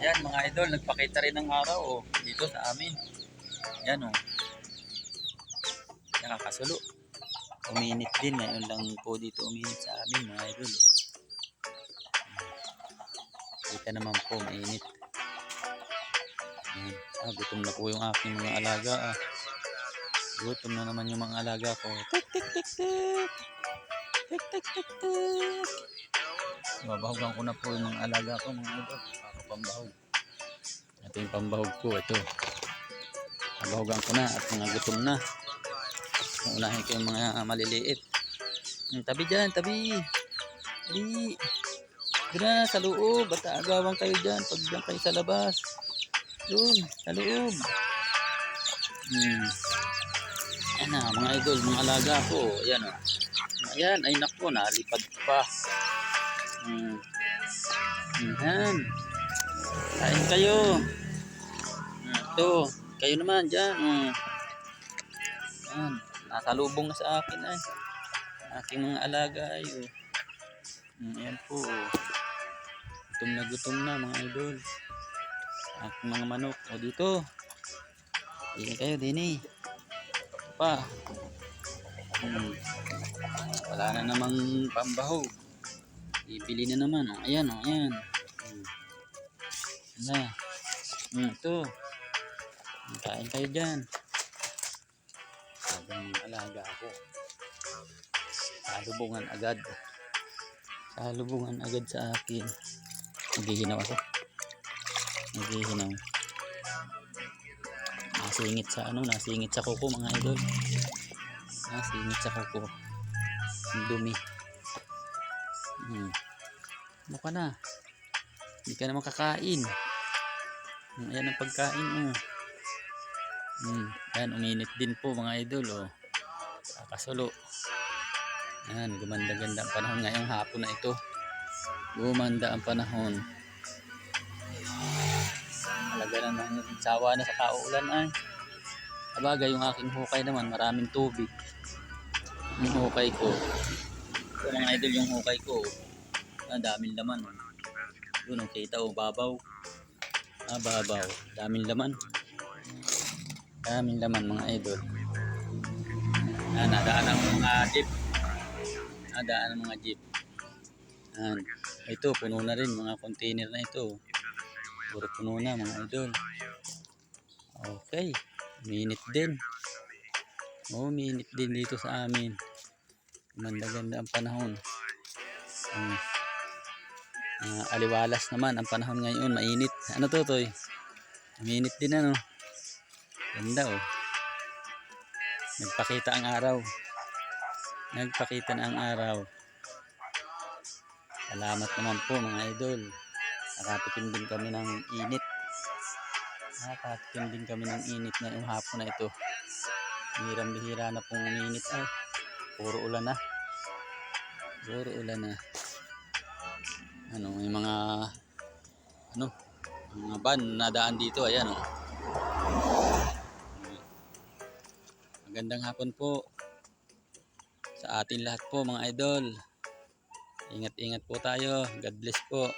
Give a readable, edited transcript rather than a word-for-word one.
Ayan mga idol, nagpakita rin ng araw dito sa amin. Ayan nakakasulo. Uminit din, ngayon lang po dito uminit sa amin mga idol. Kita naman po, mainit. Gutom na po yung aking mga alaga. Gutom na naman yung mga alaga ko. Tik tik tik tik. Tik tik tik tik. Babahugan ko na po yung mga alaga ko mga idol. Pambahog. Ito yung pambahog ko. Ito. Babahugan ko na at mga gutom na. Unahin ko yung mga maliliit. Tabi dyan, tabi. Tabi. Dira sa loob. Bata agawan kayo dyan. Pag dyan kayo sa labas. Doon, sa loob. Ayan na, mga idol, mga alaga ko. Ayan o. Ayan, ay nako, nalipad pa. Ayan. Kain kayo. Ito, kayo naman dyan. Ayan, nasa lubong na sa akin ay. Aking mga alaga ay. Ayan po. Gutom na mga idol. Aking mga manok. O dito. Dini kayo, dini. Ito pa. Wala na namang pambaho. Ibili na naman. Ayan. Ayan. Ito. Kain kayo dyan. Sagang alaga ako. Salubungan agad. Salubungan agad sa akin. Naghihinaw ako. Nasingit sa kuko mga idol. Nasingit sa kuko. Ang dumi. Ano ka na? Hindi ka naman kakain. Ayan ang pagkain mo. Ayan, uminit din po mga idol. Kakasulo. Ayan, gumanda-ganda ang panahon ngayong hapon na ito. Gumanda ang panahon. Talaga naman yung sawa na sa kaulan ay. Sabagay yung aking hukay naman, maraming tubig. Yung hukay ko. Ito mga idol yung hukay ko. Daming laman. Doon ang kita babaw. Babaw. Daming laman. Daming laman mga idol. Nadaan ang mga jeep. Nadaan ang mga jeep. Ito puno na rin mga container na ito. Puro puno na mga idol. Okay. Minit din. Minit din dito sa amin. Ganda-ganda ang panahon. Aliwalas naman ang panahon ngayon, mainit. Ano to, Toy? Mainit din ano. Ganda Nagpakita ang araw. Nagpakita na ang araw. Salamat naman po mga idol. Nakatikim din kami ng init. Nakatikim din kami ng init ngayong hapon na ito. Bihirang-bihira na pong uminit ay. Puro ulan na. May mga van na daan dito. Ayan Magandang hapon po sa atin lahat po mga idol. Ingat-ingat po tayo. God bless po.